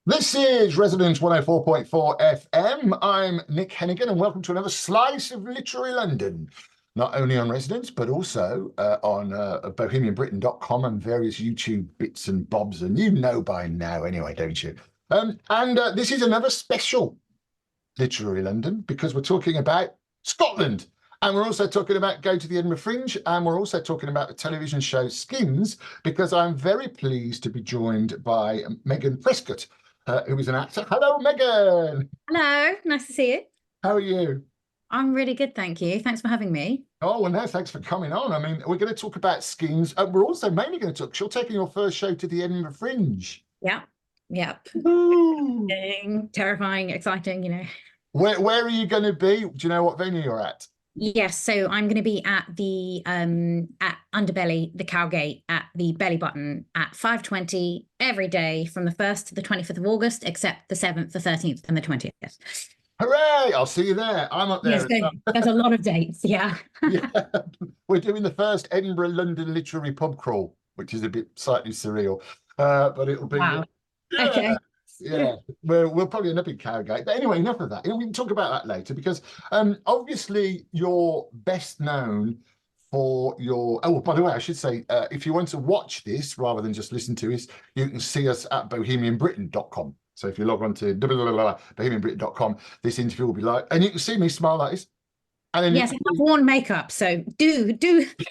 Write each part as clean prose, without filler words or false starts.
This is Residence 104.4 FM. I'm Nick Hennegan, and welcome to another slice of literary London. Not only on Residence, but also on bohemianbritain.com and various YouTube bits and bobs. And you know by now, anyway, don't you? This is another special literary London because we're talking about Scotland. And we're also talking about Go to the Edinburgh Fringe. And we're also talking about the television show Skins, because I'm very pleased to be joined by Megan Prescott, who is an actor. Hello, Megan. Hello, nice to see you. How are you? I'm really good, thank you. Thanks for having me. Oh, well, no, thanks for coming on. I mean, we're going to talk about Skins. We're also mainly going to talk, you're taking your first show to the Edinburgh Fringe. Yep, yep. Ooh. Terrifying, exciting. Where are you going to be? Do you know what venue you're at? Yes, so I'm going to be at the at Underbelly, the Cowgate, at the Belly Button at 5:20 every day from the 1st to the 25th of August, except the 7th, the 13th, and the 20th. Hooray! I'll see you there. I'm up there. Yes, there's a lot of dates. Yeah. Yeah. We're doing the first Edinburgh London literary pub crawl, which is a bit slightly surreal, but it'll be Wow. yeah, Okay. yeah. We'll probably end up in Cowgate. But anyway, enough of that. We can talk about that later because obviously you're best known for your. Oh, by the way, I should say if you want to watch this rather than just listen to us, you can see us at bohemianbritain.com. So if you log on to bohemianbritain.com, this interview will be live, and you can see me smile like this. And then Yes, I've worn makeup, so do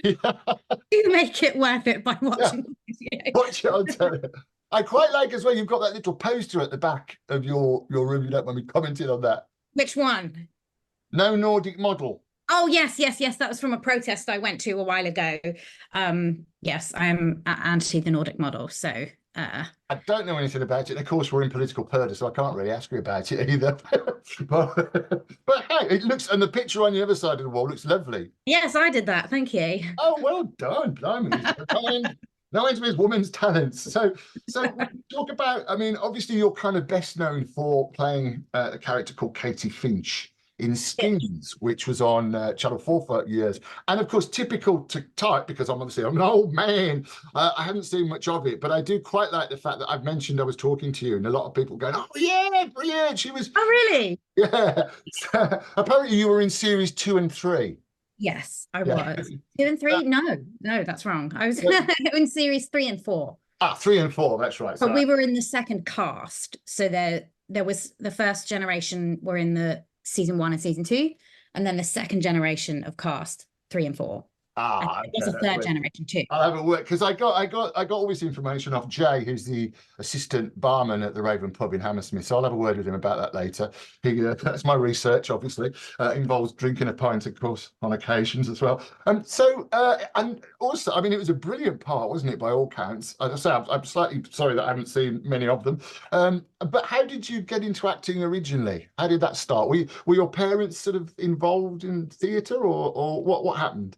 make it worth it by watching the video. Watch it on telly. I quite like as well, you've got that little poster at the back of your room. You don't want me commenting on that. Which one? No Nordic model. Oh, yes. That was from a protest I went to a while ago. Yes, I'm anti the Nordic model. So I don't know anything about it. And of course, we're in political purdah, so I can't really ask you about it either. but hey, it looks, and the picture on the other side of the wall looks lovely. yes, I did that. Thank you. Oh, well done. Blimey. No end to his woman's talents. So talk about, I mean, obviously you're kind of best known for playing a character called Katie Finch in Skins, which was on Channel 4 for years. And of course, typical to type, because I'm an old man, I haven't seen much of it, but I do quite like the fact that I've mentioned I was talking to you and a lot of people going, oh yeah, brilliant. She was. Oh, really? Yeah. So, apparently you were in series 2 and 3. Yes, I was. 2 and 3? No, that's wrong. I was in series 3 and 4. 3 and 4, that's right. But we were in the second cast. So there was the first generation were in the season 1 and season 2, and then the second generation of cast 3 and 4. There's a third generation too. I'll have a work because I got all this information off Jay, who's the assistant barman at the Raven Pub in Hammersmith. So I'll have a word with him about that later. That's my research, obviously. Involves drinking a pint, of course, on occasions as well. And also, I mean, it was a brilliant part, wasn't it, by all counts? As I say, I'm slightly sorry that I haven't seen many of them. But how did you get into acting originally? How did that start? Were your parents sort of involved in theatre, or what happened?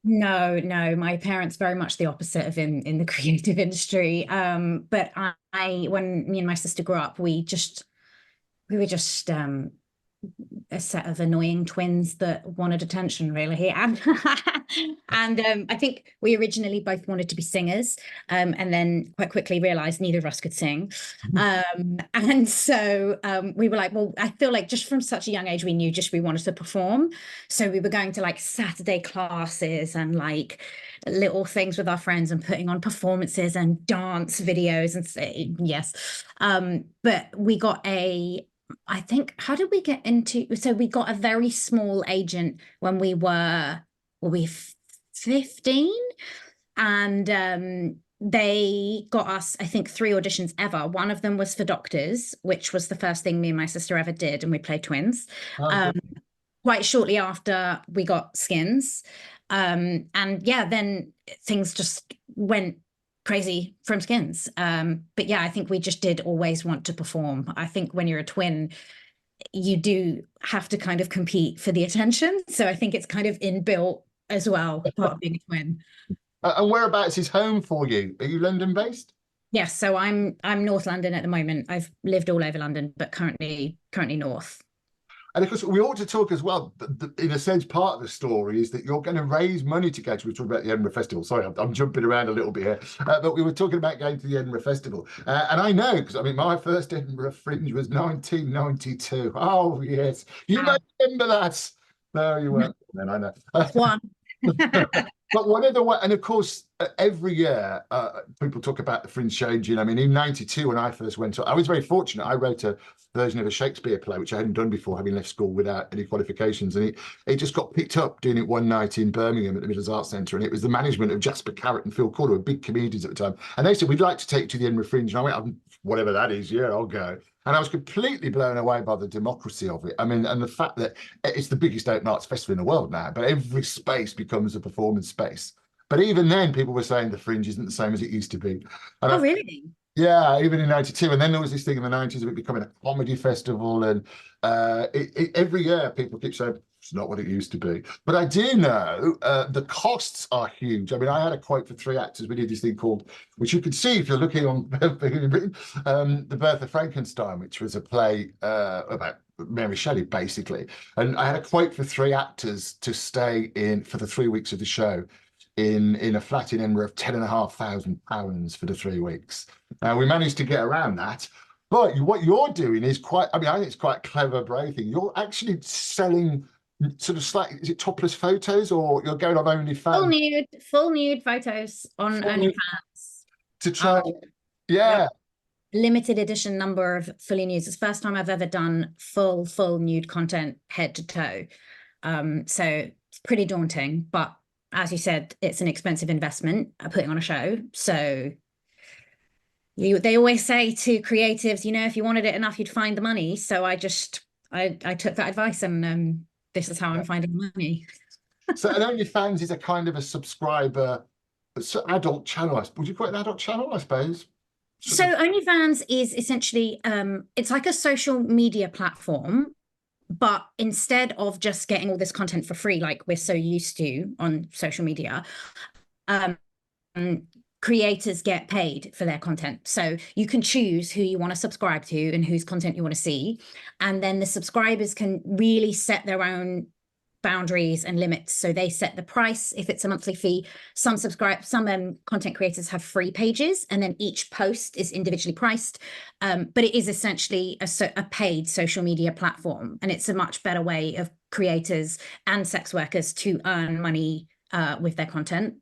No, my parents very much the opposite of in the creative industry. But when me and my sister grew up, we were just a set of annoying twins that wanted attention, really. And I think we originally both wanted to be singers, and then quite quickly realized neither of us could sing. And so we were like, well, I feel like just from such a young age, we knew just we wanted to perform. So we were going to like Saturday classes and like little things with our friends and putting on performances and dance videos and say yes. But we got I think, how did we get into, so we got a very small agent when we were 15, and they got us, I think, 3 auditions ever. One of them was for Doctors, which was the first thing me and my sister ever did, and we played twins. Quite shortly after we got Skins. And yeah, then things just went crazy from Skins. But yeah, I think we just did always want to perform. I think when you're a twin, you do have to kind of compete for the attention. So I think it's kind of inbuilt as well, part of being a twin. And whereabouts is home for you? Are you London based? Yes, so I'm North London at the moment. I've lived all over London, but currently North. And of course, we ought to talk as well, in a sense, part of the story is that you're going to raise money to go to, we were talking about the Edinburgh Festival. Sorry, I'm jumping around a little bit here, but we were talking about going to the Edinburgh Festival. And I know, because I mean, my first Edinburgh Fringe was 1992. Oh, yes. You may remember that. No, you weren't then, I know. One. But one of the, and of course, every year people talk about the Fringe changing. I mean, in '92, when I first went, I was very fortunate. I wrote a version of a Shakespeare play, which I hadn't done before, having left school without any qualifications. And it just got picked up doing it one night in Birmingham at the Midlands Arts Centre. And it was the management of Jasper Carrott and Phil Calder, who were big comedians at the time. And they said, we'd like to take you to the Edinburgh Fringe. And I went, whatever that is, yeah, I'll go. And I was completely blown away by the democracy of it. I mean, and the fact that it's the biggest open arts festival in the world now, but every space becomes a performance space. But even then, people were saying the Fringe isn't the same as it used to be. And really? Yeah, even in '92. And then there was this thing in the '90s of it becoming a comedy festival. And every year, people keep saying, it's not what it used to be. But I do know the costs are huge. I mean, I had a quote for 3 actors. We did this thing called, which you can see if you're looking on The Birth of Frankenstein, which was a play about Mary Shelley, basically. And I had a quote for 3 actors to stay in for the 3 weeks of the show in a flat in Edinburgh of £10,500 for the 3 weeks. We managed to get around that. But what you're doing is quite, I mean, I think it's quite clever, brave thing. You're actually selling sort of slightly, is it topless photos, or you're going on OnlyFans? Full nude photos on OnlyFans. To try, yeah. Limited edition number of fully nude. It's the first time I've ever done full nude content head to toe. So it's pretty daunting, but as you said, it's an expensive investment putting on a show. So they always say to creatives, you know, if you wanted it enough, you'd find the money. So I took that advice, and this is how I'm finding money. So an OnlyFans is a kind of a subscriber, adult channel. Would you call it an adult channel, I suppose? So OnlyFans is essentially, it's like a social media platform, but instead of just getting all this content for free, like we're so used to on social media, creators get paid for their content. So you can choose who you want to subscribe to and whose content you want to see. And then the subscribers can really set their own boundaries and limits. So they set the price if it's a monthly fee. Some content creators have free pages, and then each post is individually priced. But it is essentially a paid social media platform, and it's a much better way of creators and sex workers to earn money with their content.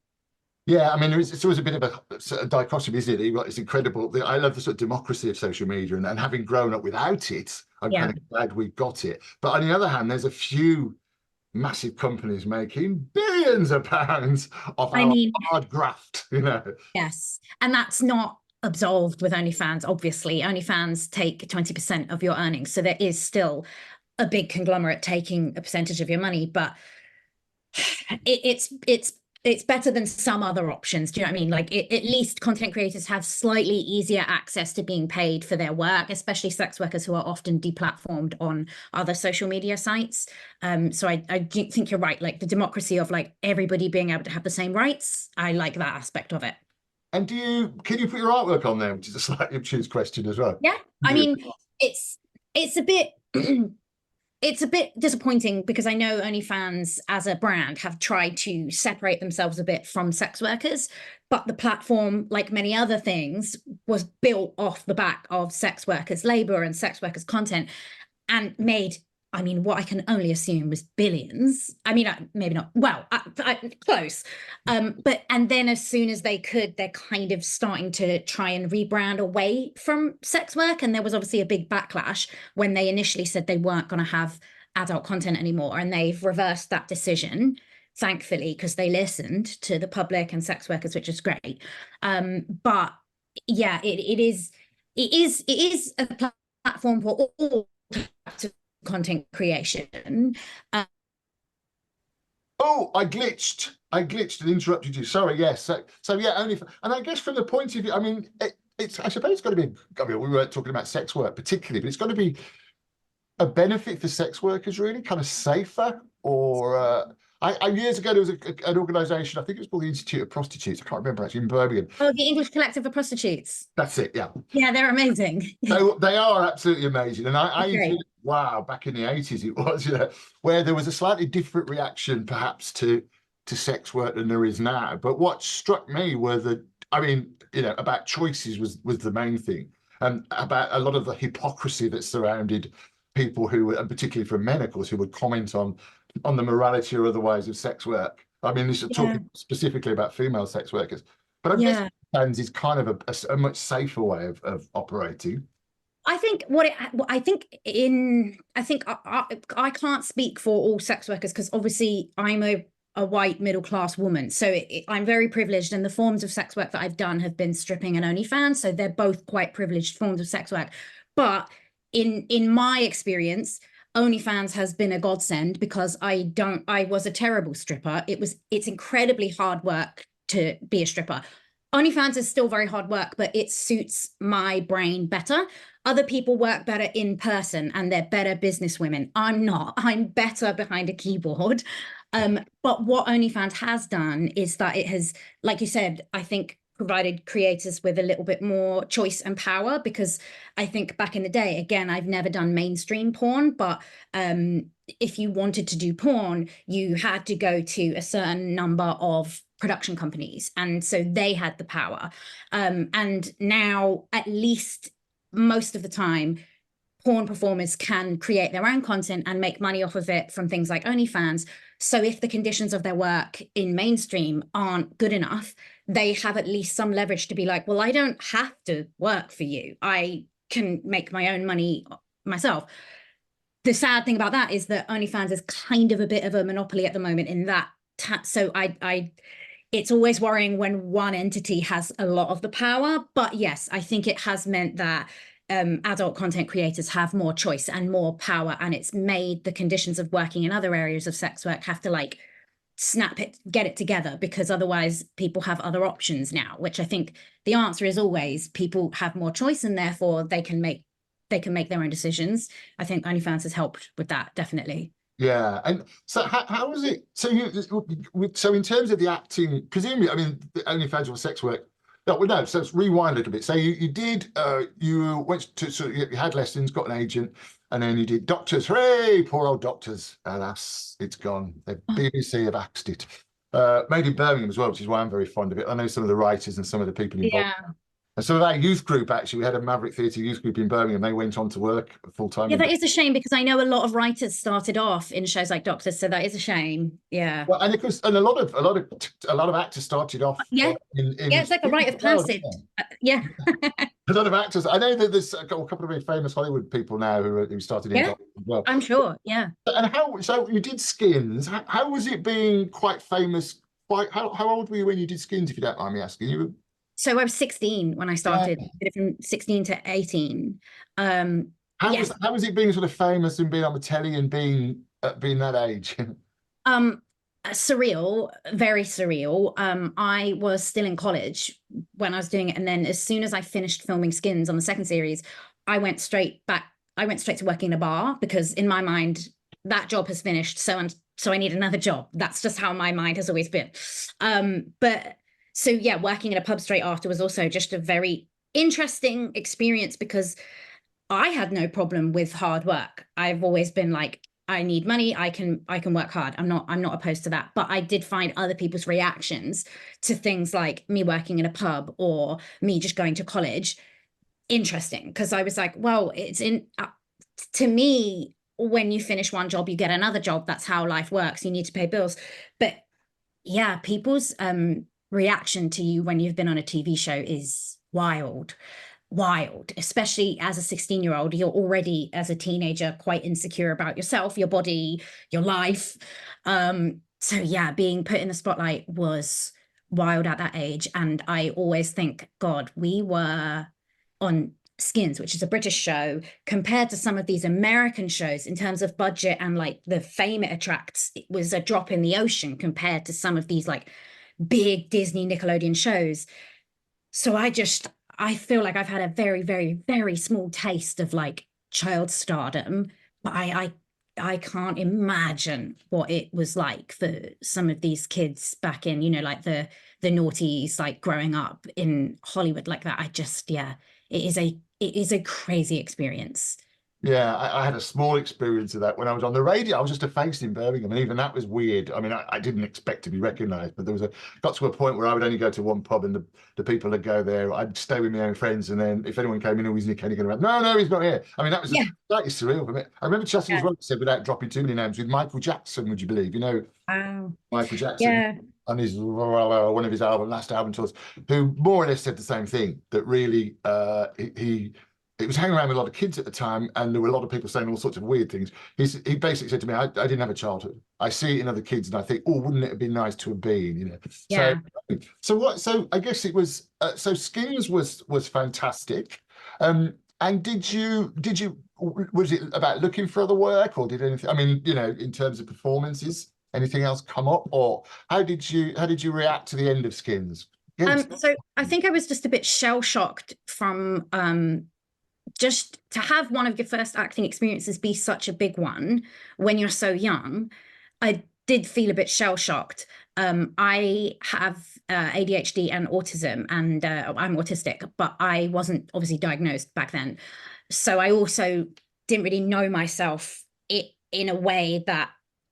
Yeah, I mean, it's always a bit of a dichotomy, isn't it? It's incredible. I love the sort of democracy of social media, and having grown up without it, I'm kind of glad we got it. But on the other hand, there's a few massive companies making billions of pounds off our hard graft, you know. Yes, and that's not absolved with OnlyFans. Obviously, OnlyFans take 20% of your earnings, so there is still a big conglomerate taking a percentage of your money, but it's better than some other options. Do you know what I mean? Like at least content creators have slightly easier access to being paid for their work, especially sex workers who are often deplatformed on other social media sites. So I do think you're right. Like the democracy of like everybody being able to have the same rights. I like that aspect of it. And can you put your artwork on there, which is a slightly obtuse question as well? Yeah, I mean, it's a bit it's a bit disappointing because I know OnlyFans as a brand have tried to separate themselves a bit from sex workers, but the platform, like many other things, was built off the back of sex workers' labor and sex workers' content, and made, I mean, what I can only assume was billions. I mean, maybe not. Well, close. But and then as soon as they could, they're kind of starting to try and rebrand away from sex work. And there was obviously a big backlash when they initially said they weren't going to have adult content anymore. And they've reversed that decision, thankfully, because they listened to the public and sex workers, which is great. But yeah, it is a platform for all types of content creation. Oh, I glitched and interrupted you. Sorry. Yes. So yeah, and I guess from the point of view, I mean, I suppose it's got to be. I mean, we weren't talking about sex work particularly, but it's got to be a benefit for sex workers, really, kind of safer. Or years ago there was an organisation, I think it was called the Institute of Prostitutes. I can't remember actually, in Birmingham. Oh, the English Collective for Prostitutes. That's it. Yeah. Yeah, they're amazing. So they are absolutely amazing, and I wow, back in the 80s it was, where there was a slightly different reaction perhaps to sex work than there is now. But what struck me were about choices was the main thing, and about a lot of the hypocrisy that surrounded people who, and particularly from men, of course, who would comment on the morality or otherwise of sex work. I mean, this is talking specifically about female sex workers, but I guess OnlyFans is kind of a much safer way of operating. I think I can't speak for all sex workers, because obviously I'm a white middle class woman, so I'm very privileged, and the forms of sex work that I've done have been stripping and OnlyFans, so they're both quite privileged forms of sex work. But in my experience, OnlyFans has been a godsend, because I was a terrible stripper. It's incredibly hard work to be a stripper. OnlyFans is still very hard work, but it suits my brain better. Other people work better in person and they're better business women. I'm not. I'm better behind a keyboard. But what OnlyFans has done is that it has, like you said, I think provided creators with a little bit more choice and power, because I think back in the day, again, I've never done mainstream porn, but if you wanted to do porn, you had to go to a certain number of production companies, and so they had the power. And now, at least most of the time, porn performers can create their own content and make money off of it from things like OnlyFans. So if the conditions of their work in mainstream aren't good enough, they have at least some leverage to be like, well, I don't have to work for you. I can make my own money myself. The sad thing about that is that OnlyFans is kind of a bit of a monopoly at the moment in that. So it's always worrying when one entity has a lot of the power. But yes, I think it has meant that adult content creators have more choice and more power, and it's made the conditions of working in other areas of sex work have to like get it together, because otherwise people have other options now, which I think the answer is always people have more choice, and therefore they can make their own decisions. I think OnlyFans has helped with that, definitely. Yeah, and so how was it? So in terms of the acting, presumably, I mean, the OnlyFans or sex work. No, well, no. So let's rewind a little bit. So you went to, so you had lessons, got an agent, and then you did Doctors. Hooray! Poor old Doctors. Alas, it's gone. The BBC have axed it. Made in Birmingham as well, which is why I'm very fond of it. I know some of the writers and some of the people involved. Yeah. And some of our youth group, actually, we had a Maverick Theatre youth group in Birmingham. They went on to work full-time. Yeah, that is a shame, because I know a lot of writers started off in shows like Doctors, so that is a shame. Yeah. Well, and of course, and a lot of actors started off. Yeah. Yeah, it's like a rite of passage. Yeah. A lot of actors. I know that there's a couple of very famous Hollywood people now who started in Doctors as well. I'm sure. Yeah. And so you did Skins. How was it being quite famous? How old were you when you did Skins, if you don't mind me asking? You were... So I was 16 when I started, from 16 to 18. How was it being sort of famous and being on the telly and being that age? Surreal, very surreal. I was still in college when I was doing it, and then as soon as I finished filming Skins on the second series, I went straight to working in a bar, because in my mind that job has finished, so I need another job. That's just how my mind has always been. So yeah, working in a pub straight after was also just a very interesting experience, because I had no problem with hard work. I've always been like, I need money, I can work hard. I'm not opposed to that. But I did find other people's reactions to things like me working in a pub or me just going to college interesting, because I was like, well, to me, when you finish one job, you get another job. That's how life works. You need to pay bills. But yeah, people's reaction to you when you've been on a TV show is wild, especially as a 16-year-old. You're already, as a teenager, quite insecure about yourself, your body, your life. So yeah, being put in the spotlight was wild at that age. And I always think, God, we were on Skins, which is a British show, compared to some of these American shows in terms of budget and like the fame it attracts. It was a drop in the ocean compared to some of these like big Disney Nickelodeon shows. So I feel like I've had a very, very, very small taste of like child stardom, but I can't imagine what it was like for some of these kids back in, like the noughties, like growing up in Hollywood like that. It is a crazy experience. Yeah, I had a small experience of that when I was on the radio. I was just a face in Birmingham, and even that was weird. I mean, I didn't expect to be recognised, but there was got to a point where I would only go to one pub, and the people that go there, I'd stay with my own friends, and then if anyone came in who was Nick Hennegan, around, no, he's not here. I mean, that was Yeah. slightly surreal for me. I remember chatting as well, said without dropping too many names, with Michael Jackson. Would you believe? You know, Wow. Michael Jackson Yeah. on his one of his last album tours, who more or less said the same thing, that really he it was hanging around with a lot of kids at the time, and there were a lot of people saying all sorts of weird things. He basically said to me, I didn't have a childhood. I see it in other kids, and I think, oh, wouldn't it have been nice to have been, you know? Yeah. So I guess it was so Skins was fantastic. And did you was it about looking for other work, or did anything, I mean, you know, in terms of performances, anything else come up, or how did you react to the end of Skins? So I think I was just a bit shell-shocked from just to have one of your first acting experiences be such a big one when you're so young. I did feel a bit shell-shocked. I have ADHD and autism, and I'm autistic, but I wasn't obviously diagnosed back then. So I also didn't really know myself in a way that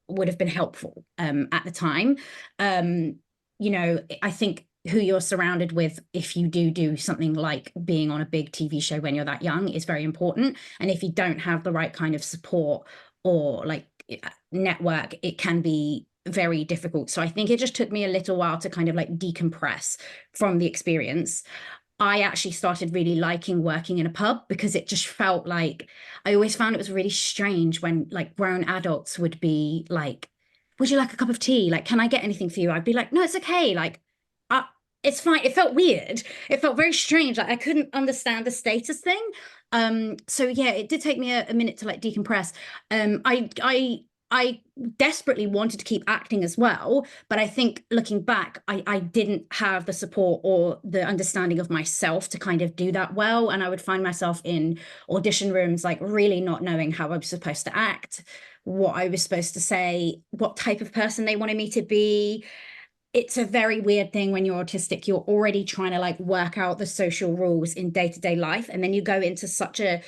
would have been helpful at the time. You know, I think who you're surrounded with, if you do something like being on a big TV show when you're that young, is very important. And if you don't have the right kind of support or like network, it can be very difficult. So I think it just took me a little while to kind of like decompress from the experience. I actually started really liking working in a pub, because it just felt like, I always found it was really strange when like grown adults would be like, would you like a cup of tea? Like, can I get anything for you? I'd be like, no, it's okay. Like, it's fine. It felt weird. It felt very strange. Like I couldn't understand the status thing. So yeah, it did take me a minute to like decompress. I desperately wanted to keep acting as well, but I think looking back, I didn't have the support or the understanding of myself to kind of do that well. And I would find myself in audition rooms, like really not knowing how I was supposed to act, what I was supposed to say, what type of person they wanted me to be. It's a very weird thing when you're autistic. You're already trying to like work out the social rules in day-to-day life, and then you go into such a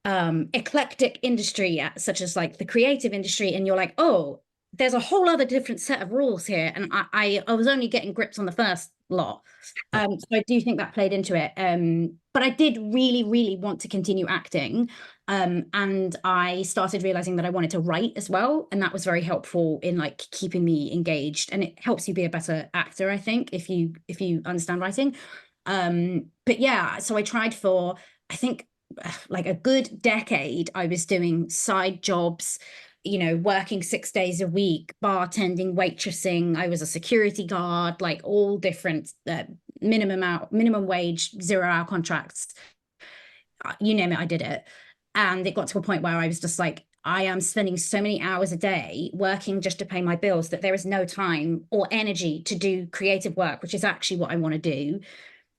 eclectic industry, such as like the creative industry, and you're like, oh, there's a whole other different set of rules here, and I was only getting grips on the first lot. So I do think that played into it. But I did really want to continue acting, and I started realizing that I wanted to write as well, and that was very helpful in like keeping me engaged, and it helps you be a better actor, I think, if you understand writing. But yeah, so I tried for, I think, like a good decade. I was doing side jobs, you know, working 6 days a week, bartending, waitressing. I was a security guard, like all different minimum wage, 0-hour contracts. You name it, I did it. And it got to a point where I was just like, I am spending so many hours a day working just to pay my bills that there is no time or energy to do creative work, which is actually what I want to do.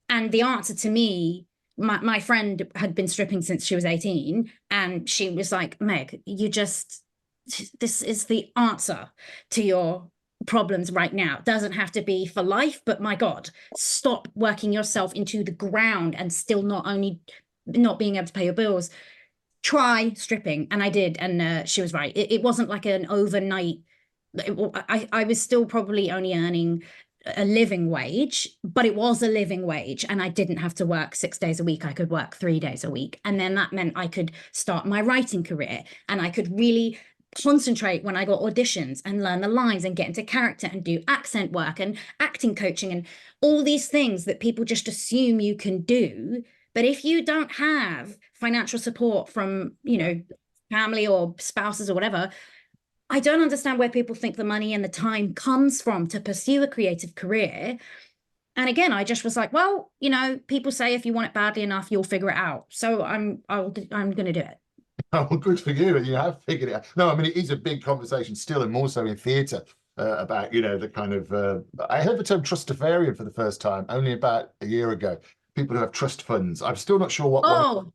And the answer to me, my friend had been stripping since she was 18, and she was like, Meg, this is the answer to your problems right now. It doesn't have to be for life, but my God, stop working yourself into the ground and still not only not being able to pay your bills. Try stripping. And I did. And she was right. It wasn't like an overnight. I was still probably only earning a living wage, but it was a living wage, and I didn't have to work 6 days a week. I could work 3 days a week, and then that meant I could start my writing career, and I could really concentrate when I got auditions and learn the lines and get into character and do accent work and acting coaching and all these things that people just assume you can do. But if you don't have financial support from, you know, family or spouses or whatever, I don't understand where people think the money and the time comes from to pursue a creative career. And again, I just was like, well, you know, people say if you want it badly enough, you'll figure it out. So I'm going to do it. Oh, well, good for you. You have figured it out. No, I mean, it is a big conversation still, and more so in theatre, about, you know, the kind of, I heard the term trustafarian for the first time only about a year ago. People who have trust funds. I'm still not sure what one,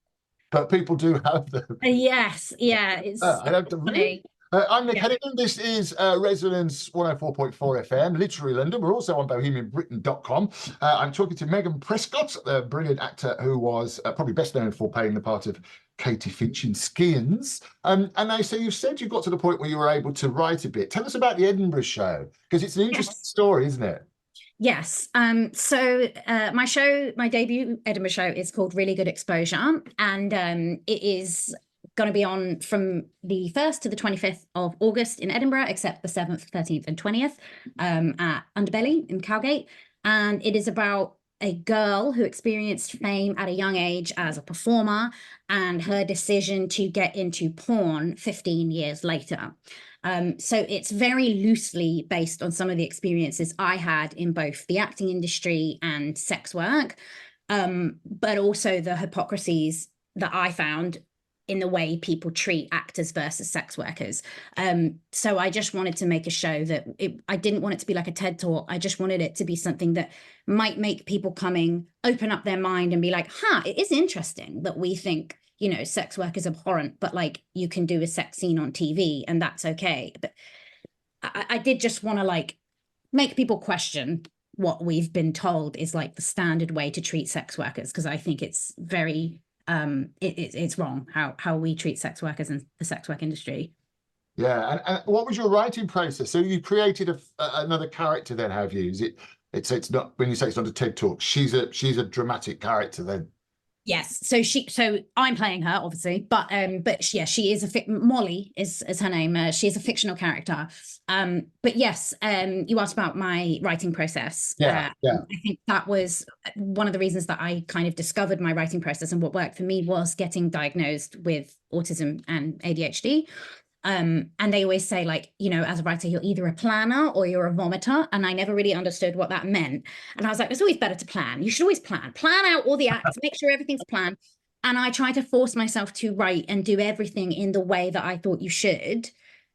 but people do have them. Yes. Yeah. It's I have to funny. I'm Nick Hennegan. This is Resonance 104.4 FM, Literary London. We're also on bohemianbritain.com. I'm talking to Megan Prescott, the brilliant actor who was probably best known for playing the part of Katie Finch in Skians. And now, so you said you got to the point where you were able to write a bit. Tell us about the Edinburgh show, because it's an interesting story, isn't it? Yes. So my debut Edinburgh show is called Really Good Exposure, and it is going to be on from the 1st to the 25th of August in Edinburgh, except the 7th, 13th, and 20th at Underbelly in Cowgate. And it is about a girl who experienced fame at a young age as a performer and her decision to get into porn 15 years later. So it's very loosely based on some of the experiences I had in both the acting industry and sex work, but also the hypocrisies that I found in the way people treat actors versus sex workers. So I just wanted to make a show that I didn't want it to be like a TED Talk. I just wanted it to be something that might make people open up their mind and be like, it is interesting that we think, you know, sex work is abhorrent, but like you can do a sex scene on TV and that's okay. But I did just want to like make people question what we've been told is like the standard way to treat sex workers, because I think it's very it's wrong how we treat sex workers in the sex work industry. Yeah, and what was your writing process? So you created another character then, have you? It's not, when you say it's not a TED Talk, she's a dramatic character then. Yes, so I'm playing her obviously, but yeah, she is Molly is her name. She is a fictional character. But yes, you asked about my writing process. Yeah. I think that was one of the reasons that I kind of discovered my writing process, and what worked for me was getting diagnosed with autism and ADHD. And they always say, like, you know, as a writer, you're either a planner or you're a vomiter. And I never really understood what that meant. And I was like, it's always better to plan. You should always plan out all the acts, make sure everything's planned. And I try to force myself to write and do everything in the way that I thought you should,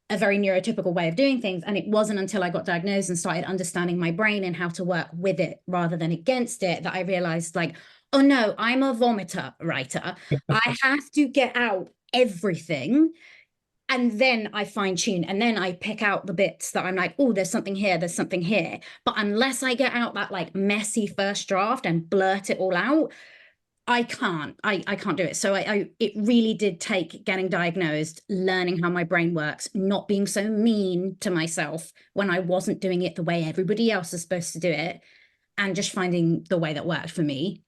a very neurotypical way of doing things. And it wasn't until I got diagnosed and started understanding my brain and how to work with it rather than against it that I realized, like, oh no, I'm a vomiter writer. I have to get out everything. And then I fine tune, and then I pick out the bits that I'm like, oh, there's something here, there's something here. But unless I get out that like messy first draft and blurt it all out, I can't do it. So it really did take getting diagnosed, learning how my brain works, not being so mean to myself when I wasn't doing it the way everybody else is supposed to do it, and just finding the way that worked for me.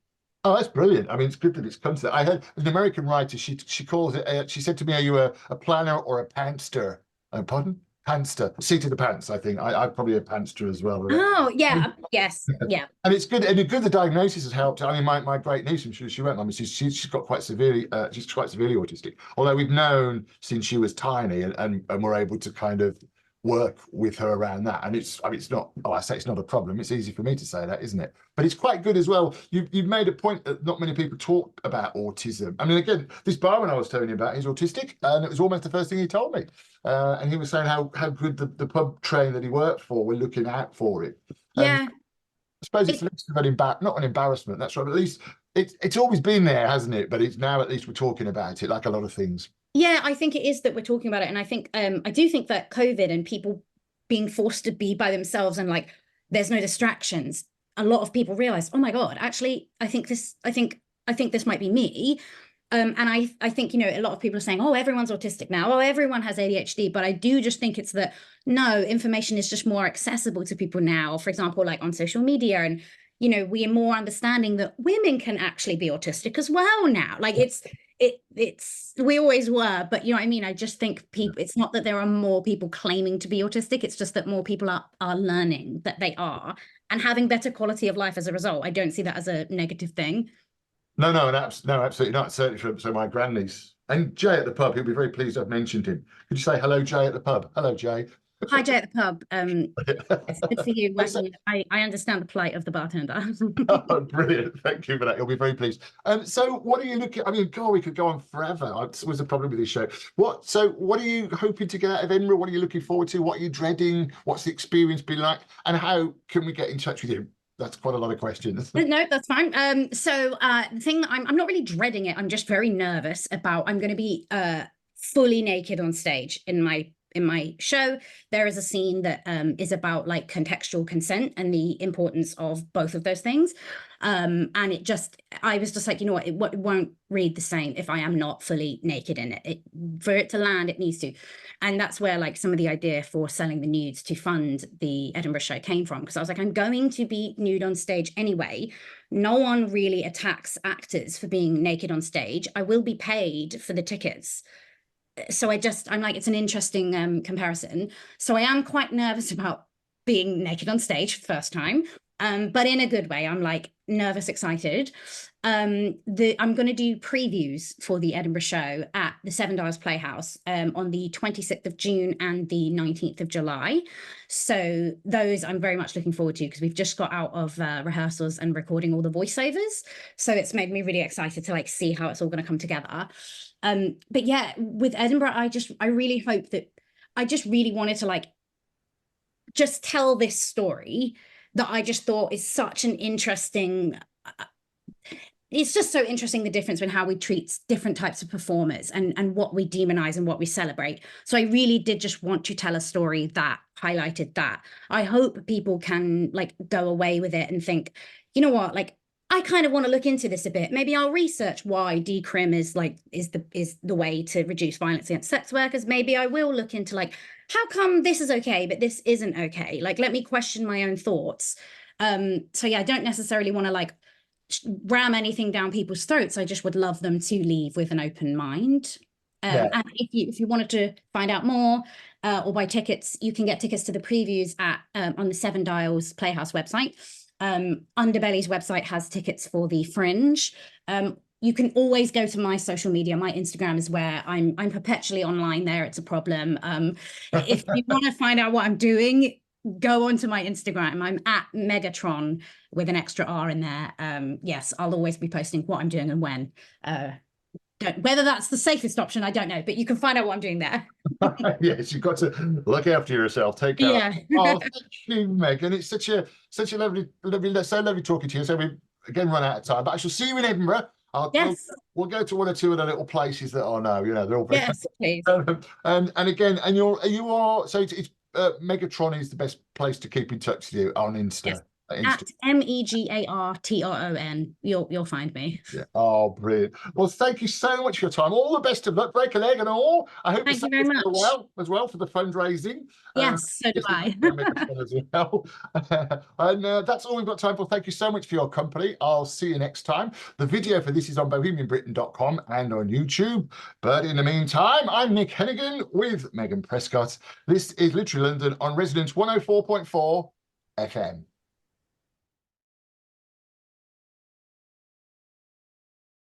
Oh, that's brilliant. I mean, it's good that it's come to that. I heard an American writer, she calls it, she said to me, are you a planner or a pantster? Pardon? Pantster. Seat of the pants, I think. I'm probably a pantster as well. Oh, yeah. Yes. Yeah. And it's good. And the diagnosis has helped. I mean, my great niece, I'm sure she won't mind me, she's got quite severely, she's quite severely autistic. Although we've known since she was tiny, and we're able to kind of work with her around that. And it's not, I say it's not a problem. It's easy for me to say that, isn't it? But it's quite good as well. You've made a point that not many people talk about autism. I mean, again, this barman I was telling you about, he's autistic, and it was almost the first thing he told me. And he was saying how good the pub train that he worked for were looking out for it. Yeah. I suppose it's less of not an embarrassment, that's right, but at least it's always been there, hasn't it? But it's now at least we're talking about it, like a lot of things. Yeah, I think it is that we're talking about it. And I think I do think that COVID and people being forced to be by themselves and like there's no distractions, a lot of people realize, oh my God, actually, I think this might be me. And I think, you know, a lot of people are saying, oh, everyone's autistic now. Oh, everyone has ADHD. But I do just think it's that, no, information is just more accessible to people now. For example, like on social media, and, you know, we are more understanding that women can actually be autistic as well now. Like we always were, but you know what I mean? I just think it's not that there are more people claiming to be autistic. It's just that more people are learning that they are and having better quality of life as a result. I don't see that as a negative thing. No, absolutely not. Certainly so my grandniece. And Jay at the pub, he'll be very pleased I've mentioned him. Could you say hello, Jay at the pub? Hello, Jay. Hi, Jay at the pub. It's good for you. I understand the plight of the bartender. Oh, brilliant. Thank you for that. He'll be very pleased. So what are you looking at? I mean, God, we could go on forever. That was the problem with this show. What are you hoping to get out of Edinburgh? What are you looking forward to? What are you dreading? What's the experience been like? And how can we get in touch with you? That's quite a lot of questions. No, that's fine. So the thing that I'm not really dreading it. I'm just very nervous about, I'm going to be fully naked on stage in my my show, there is a scene that is about like contextual consent and the importance of both of those things. And I was just like, you know what, it won't read the same if I am not fully naked in it. For it to land, it needs to. And that's where like some of the idea for selling the nudes to fund the Edinburgh show came from, because I was like, I'm going to be nude on stage anyway. No one really attacks actors for being naked on stage. I will be paid for the tickets. So I'm like, it's an interesting comparison. So I am quite nervous about being naked on stage for the first time, but in a good way. I'm like nervous, excited. I'm going to do previews for the Edinburgh show at the Seven Dials Playhouse on the 26th of June and the 19th of July. So those I'm very much looking forward to, because we've just got out of rehearsals and recording all the voiceovers. So it's made me really excited to like see how it's all going to come together. But yeah, with Edinburgh, I really hope that I just really wanted to like just tell this story that I just thought is such an interesting, it's just so interesting, the difference in how we treat different types of performers and what we demonize and what we celebrate. So I really did just want to tell a story that highlighted that. I hope people can like go away with it and think, you know what, like I kind of want to look into this a bit. Maybe I'll research why decrim is the way to reduce violence against sex workers. Maybe I will look into like, how come this is okay, but this isn't okay? Like, let me question my own thoughts. So yeah, I don't necessarily want to like ram anything down people's throats. I just would love them to leave with an open mind. And if you wanted to find out more or buy tickets, you can get tickets to the previews at on the Seven Dials Playhouse website. Underbelly's website has tickets for the Fringe. You can always go to my social media. My Instagram is where I'm perpetually online there. It's a problem. If you want to find out what I'm doing, go onto my Instagram. I'm at Megatron with an extra R in there. Yes, I'll always be posting what I'm doing and when. Whether that's the safest option, I don't know, but you can find out what I'm doing there. Yes, you've got to look after yourself. Take care. Yeah. Oh, thank you, Megan. It's such a lovely, so lovely talking to you. So we again run out of time, but I shall see you in Edinburgh. Yes. We'll go to one or two of the little places that I know. You know, they're all very. Yes, please. And again, and you are so it's Megatron is the best place to keep in touch with you on Insta. Yes. At Megartron, you'll find me. Yeah. Oh, brilliant. Well, thank you so much for your time. All the best of luck, break a leg and all. I hope thank you very much. Well as well for the fundraising. Yes, so do I. As well. And that's all we've got time for. Thank you so much for your company. I'll see you next time. The video for this is on bohemianbritain.com and on YouTube. But in the meantime, I'm Nick Hennegan with Megan Prescott. This is Literally London on Resonance 104.4 FM.